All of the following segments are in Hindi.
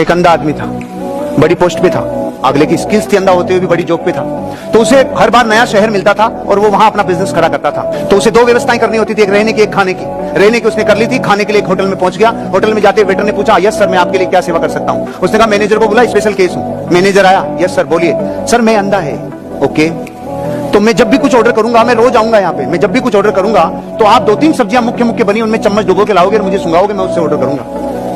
एक अंधा आदमी था, बड़ी पोस्ट पे था, अगले की स्किल्स थी, अंधा होते हुए भी बड़ी जॉब पे था। तो उसे हर बार नया शहर मिलता था और वो वहां अपना बिजनेस खड़ा करता था। तो उसे दो व्यवस्थाएं करनी होती थी, एक रहने की, एक खाने की। रहने की उसने कर ली थी, खाने के लिए एक होटल में पहुंच गया। होटल में जाते वेटर ने पूछा, यस सर, मैं आपके लिए क्या सेवा कर सकता हूं? उसने कहा, मैनेजर को बोला, स्पेशल केस हूं। मैनेजर आया, यस सर बोलिए। सर मैं अंधा है। ओके, तो मैं जब भी कुछ ऑर्डर करूंगा, मैं रोज आऊंगा यहाँ पे, मैं जब भी कुछ ऑर्डर करूंगा तो आप 2-3 सब्जियां मुख्य मुख्य बनी उनमें चम्मच डुबो के लाओगे और मुझे सुंगाओगे, मैं उससे ऑर्डर करूंगा।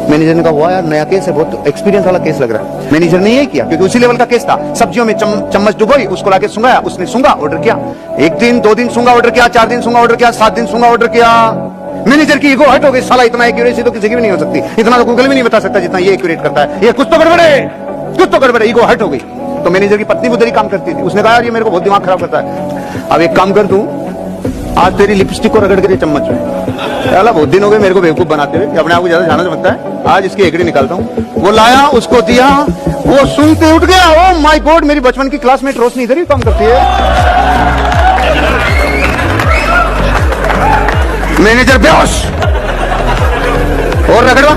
मैनेजर ने कहा, वाह यार, नया केस है, बहुत एक्सपीरियंस वाला केस लग रहा है। मैनेजर ने ये किया क्योंकि उसी लेवल का केस था। सब्जियों में चम्मच डुबोई, उसको लाके सुंगाया, उसने सुंगा, ऑर्डर किया। 1 दिन 2 दिन सुंगा, ऑर्डर किया, 4 दिन सुंगा, ऑर्डर किया, 7 दिन सुंगा, ऑर्डर किया। मैनेजर की ईगो हट हो गई, साला इतना एक्यूरेसी तो किसी की भी नहीं हो सकती, इतना तो गूगल भी नहीं बता सकता जितना ये एक्यूरेट करता है, ये कुछ तो गड़बड़ है, कुछ तो गड़बड़ है। ईगो हट हो गई। तो मैनेजर की पत्नी उधर ही काम करती थी, उसने कहा, यार ये मेरे को बहुत दिमाग खराब करता है, अब एक काम कर तू, आज तेरी लिपस्टिक को रगड़ के चम्मच में। अला बहुत दिन हो गए मेरे को बेवकूफ बनाते हुए, अपने आप को ज्यादा जाना समझता है, आज इसकी एकड़ी निकालता हूँ। वो लाया, उसको दिया, वो सुनते उठ गया। ओ माय गॉड, मेरी बचपन की क्लासमेट रोशनी इधर ही काम करती है। मैनेजर बेहोश और रगड़वा,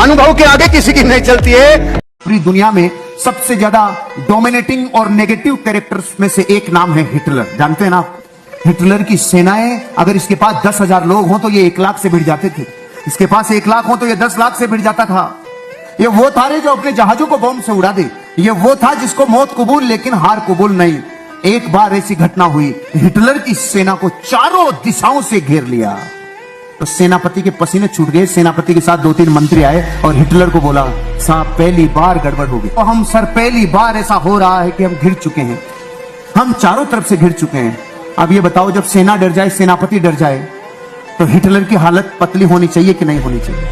अनुभव के आगे किसी की नहीं चलती है। पूरी दुनिया में सबसे ज्यादा डोमिनेटिंग और नेगेटिव कैरेक्टर्स में से एक नाम है हिटलर। जानते हैं ना, हिटलर की सेनाएं, अगर इसके पास 10,000 लोग हों तो ये 1 लाख से भिड़ जाते थे, इसके पास 1 लाख हो तो ये 10 लाख से भिड़ जाता था। ये वो था रे जो अपने जहाजों को बम से उड़ा दे, ये वो था जिसको मौत कबूल लेकिन हार कबूल नहीं। एक बार ऐसी घटना हुई, हिटलर की सेना को चारों दिशाओं से घेर लिया, तो सेनापति के पसीने छूट गए। सेनापति के साथ 2-3 मंत्री आए और हिटलर को बोला, साहब पहली बार गड़बड़ हो गई। तो हम सर, पहली बार ऐसा हो रहा है कि हम घिर चुके हैं, हम चारों तरफ से घिर चुके हैं। अब ये बताओ, जब सेना डर जाए, सेनापति डर जाए, तो हिटलर की हालत पतली होनी चाहिए कि नहीं होनी चाहिए?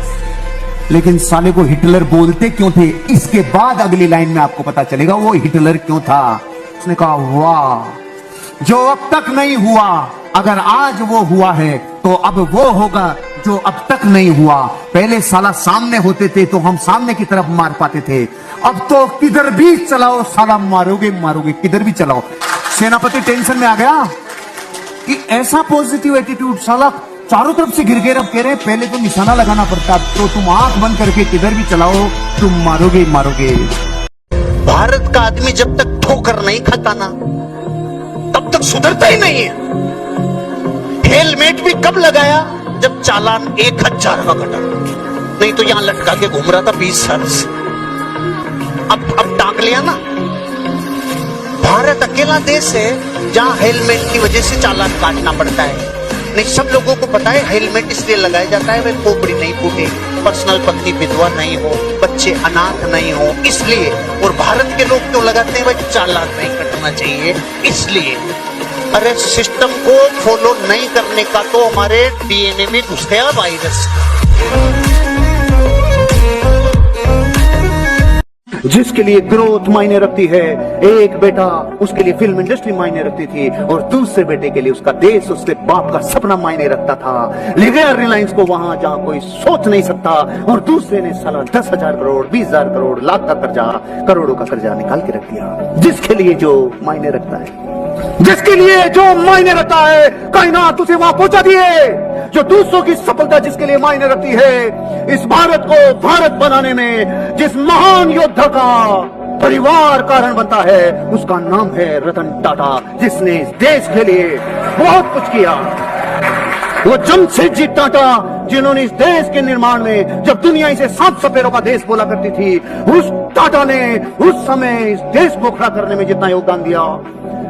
लेकिन साले को हिटलर बोलते क्यों थे, इसके बाद अगली लाइन में आपको पता चलेगा वो हिटलर क्यों था। उसने कहा, वाह, जो अब तक नहीं हुआ, अगर आज वो हुआ है तो अब वो होगा जो अब तक नहीं हुआ। पहले साला सामने होते थे तो हम सामने की तरफ मार पाते थे, अब तो किधर भी चलाओ साला मारोगे मारोगे, किधर भी चलाओ। सेनापति टेंशन में आ गया कि ऐसा पॉजिटिव एटीट्यूड, साला चारों तरफ से घिर गए। अब कह रहे हैं पहले तो निशाना लगाना पड़ता, तो तुम आंख बंद करके किधर भी चलाओ, तुम मारोगे मारोगे। भारत का आदमी जब तक ठोकर नहीं खाता ना, तब तक सुधरता ही नहीं है। हेलमेट भी कब लगाया, जब चालान 1000 का कटा, नहीं तो यहां लटका के घूम रहा था 20 साल से। अब टांग लिया ना। भारत अकेला देश है जहां हेलमेट की वजह से चालान काटना पड़ता है। नहीं, सब लोगों को पता है हेलमेट इसलिए लगाया जाता है, वे खोपड़ी नहीं फूटे, पर्सनल पत्नी विधवा नहीं हो, बच्चे अनाथ नहीं हो, इसलिए। और भारत के लोग क्यों लगाते हैं, भाई चालान नहीं कटना चाहिए इसलिए। अरे सिस्टम को फॉलो नहीं करने का तो हमारे डीएनए में घुस गया वायरस। जिसके लिए ग्रोथ मायने रखती है, एक बेटा, उसके लिए फिल्म इंडस्ट्री मायने रखती थी, और दूसरे बेटे के लिए उसका देश, उसके बाप का सपना मायने रखता था। ले गया रिलायंस को वहां जहां कोई सोच नहीं सकता, और दूसरे ने साला 10,000 करोड़, 20,000 करोड़, लाख का कर्जा, करोड़ों का कर्जा निकाल के रख दिया। जिसके लिए जो मायने रखता है, जिसके लिए जो मायने रखता है, कायनात उसे वहां पहुंचा दिए। जो दूसरों की सफलता जिसके लिए मायने रखती है, इस भारत को भारत बनाने में जिस महान योद्धा का परिवार कारण बनता है, उसका नाम है रतन टाटा, जिसने इस देश के लिए बहुत कुछ किया। वो जमशेदजी टाटा, जिन्होंने इस देश के निर्माण में, जब दुनिया इसे 7 सपेरों का देश बोला करती थी, उस टाटा ने उस समय इस देश को खड़ा करने में जितना योगदान दिया।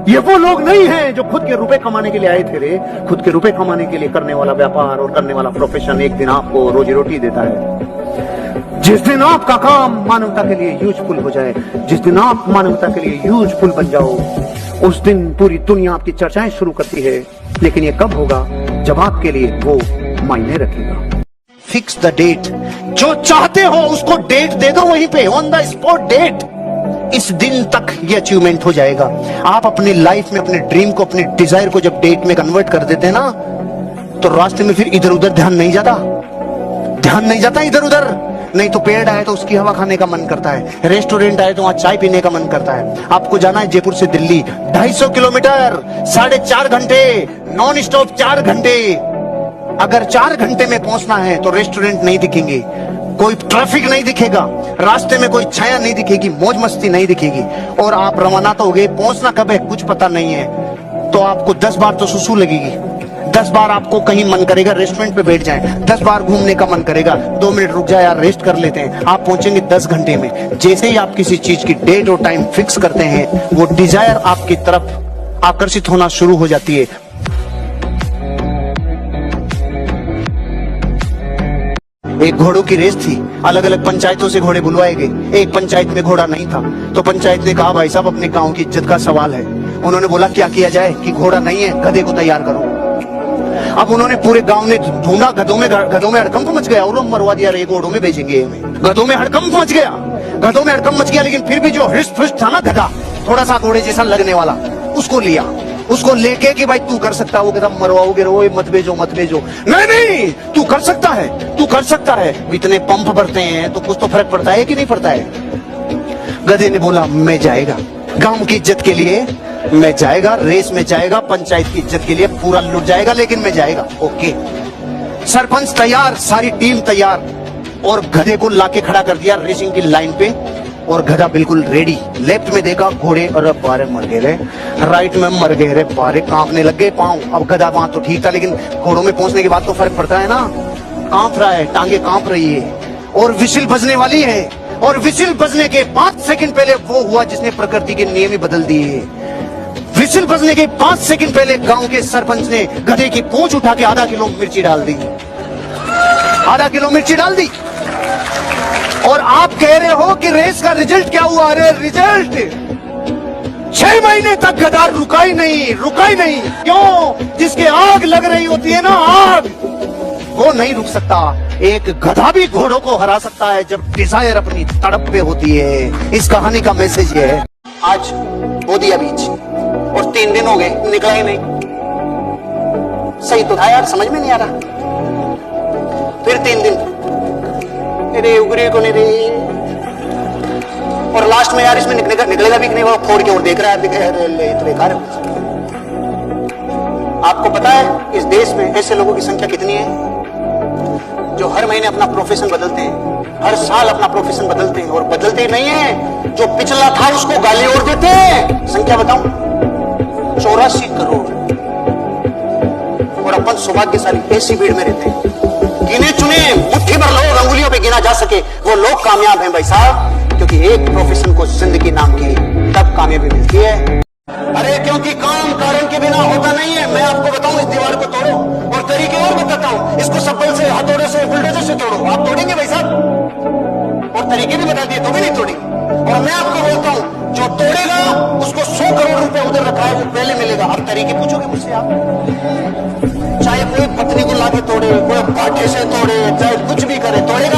ये वो लोग नहीं हैं जो खुद के रुपए कमाने के लिए आए थे रे। खुद के रुपए कमाने के लिए करने वाला व्यापार और करने वाला प्रोफेशन एक दिन आपको रोजी रोटी देता है। जिस दिन आपका काम मानवता के लिए यूजफुल हो जाए, जिस दिन आप मानवता के लिए यूजफुल बन जाओ, उस दिन पूरी दुनिया आपकी चर्चाएं शुरू करती है। लेकिन ये कब होगा, जब आपके लिए वो मायने रखेगा। फिक्स द डेट, जो चाहते हो उसको डेट दे दो, वहीं पे ऑन द स्पॉट डेट। इस दिन तक ये अचीवमेंट हो जाएगा। आप अपनी लाइफ में अपने ड्रीम को, अपने डिजायर को जब डेट में कन्वर्ट कर देते हैं ना, तो रास्ते में फिर इधर उधर ध्यान नहीं जाता, ध्यान नहीं जाता इधर उधर। नहीं तो पेड़ आए तो उसकी हवा खाने का मन करता है, रेस्टोरेंट आए तो वहां चाय पीने का मन करता है। आपको जाना है जयपुर से दिल्ली 250 किलोमीटर, 4.5 घंटे नॉन स्टॉप, 4 घंटे। अगर 4 घंटे में पहुंचना है तो रेस्टोरेंट नहीं दिखेंगे, कोई ट्रैफिक नहीं दिखेगा, रास्ते में कोई छाया नहीं दिखेगी, मौज मस्ती नहीं दिखेगी, और आप रवाना तो हो गए, पहुंचना कब है कुछ पता नहीं है। तो आपको 10 बार तो सुसु लगेगी, 10 बार आपको कहीं मन करेगा रेस्टोरेंट पे बैठ जाए, 10 बार घूमने का मन करेगा, 2 मिनट रुक जाए यार रेस्ट कर लेते हैं। आप पहुंचेंगे 10 घंटे में। जैसे ही आप किसी चीज की डेट और टाइम फिक्स करते हैं, वो डिजायर आपकी तरफ आकर्षित होना शुरू हो जाती है। एक घोड़ों की रेस थी, अलग अलग पंचायतों से घोड़े बुलवाए गए। एक पंचायत में घोड़ा नहीं था, तो पंचायत ने कहा भाई साहब अपने गांव की इज्जत का सवाल है। उन्होंने बोला क्या किया जाए कि घोड़ा नहीं है, गधे को तैयार करो। अब उन्होंने पूरे गांव में ढूंढा, गधों में हड़कंप मच गया, और मरवा दिया, रे घोड़ों में बेचेंगे हमें। गधों में हड़कंप मच गया, गधों में हड़कंप मच गया, लेकिन फिर भी जो हृष्ट पुष्ट था ना गधा, थोड़ा सा घोड़े जैसा लगने वाला, उसको लिया। उसको लेके कि भाई तू कर सकता है, वो कहता मरवाओगे रो, मत भेजो मत भेजो। नहीं नहीं तू कर सकता है, तू कर सकता है। इतने पंप भरते हैं तो कुछ तो फर्क पड़ता है कि नहीं पड़ता है। गधे ने बोला मैं जाएगा, गांव की इज्जत के लिए मैं जाएगा, रेस में जाएगा, पंचायत की इज्जत के लिए पूरा लुट जाएगा, लेकिन मैं जाएगा। ओके, सरपंच तैयार, सारी टीम तैयार, और गधे को लाके खड़ा कर दिया रेसिंग की लाइन पे, और गधा बिल्कुल रेडी। लेफ्ट में देखा घोड़े, अरे बारे मर गए रे, राइट में मर गए रे, बारे कांपने लग गए पांव। अब गधा वहां तो ठीक था, लेकिन घोड़ों में पहुंचने के बाद तो फर्क पड़ता है ना, कांप रहा है, टांगे कांप रही है, और विसिल बजने वाली है। और विसिल बजने के 5 सेकंड पहले वो हुआ जिसने प्रकृति के नियम ही बदल दिए। विसिल बजने के 5 सेकंड पहले गांव के सरपंच ने गधे की पूंछ उठा के आधा किलो मिर्ची डाल दी, आधा किलो मिर्ची डाल दी। और आप कह रहे हो कि रेस का रिजल्ट क्या हुआ? अरे रिजल्ट 6 महीने तक गधा रुका ही नहीं, रुका ही नहीं। क्यों? जिसके आग लग रही होती है ना, आग, वो नहीं रुक सकता। एक गधा भी घोड़ों को हरा सकता है जब डिजायर अपनी तड़प पे होती है। इस कहानी का मैसेज ये है। आज बोदिया बीच, और 3 दिन हो गए निकला ही नहीं। सही तो था यार, समझ में नहीं आ रहा। फिर 3 दिन अरे उगरे को नहीं रे, और लास्ट में यार इसमें निकलेगा भी नहीं, वो फोड़ के और देख रहा है, तो बेकार है। आपको पता है इस देश में ऐसे लोगों की संख्या कितनी है जो हर महीने अपना प्रोफेशन बदलते हैं, हर साल अपना प्रोफेशन बदलते हैं, और बदलते ही नहीं है, जो पिछला था उसको गाली और देते हैं। संख्या बताऊं, 84 करोड़। और अपन सौभाग्यशाली ऐसी भीड़ में रहते हैं, गिने चुने मुट्ठी भर लोग अंगुलियों पे गिना जा सके वो लोग कामयाब हैं भाई साहब, क्योंकि एक प्रोफेशन को जिंदगी नाम की तब कामयाबी मिलती है। अरे क्योंकि काम कारण के बिना होता नहीं है। मैं आपको बताऊं, इस दीवार को तोड़ो, और तरीके और बताता हूं, इसको सब्बल से, हथौड़े से, बुलडोजर से तोड़ो। आप तोड़ेंगे भाई साहब, और तरीके भी बता दिए तो भी नहीं तोड़ेंगे। और मैं आपको बोलता हूं, जो तोड़ेगा उसको 100 करोड़ रुपए उधर रखा है, वो पहले मिलेगा। अब तरीके पूछोगे मुझसे आप, चाहे कोई पत्नी को लाके तोड़े, कोई पाटे से तोड़े, चाहे कुछ भी करे, तोड़े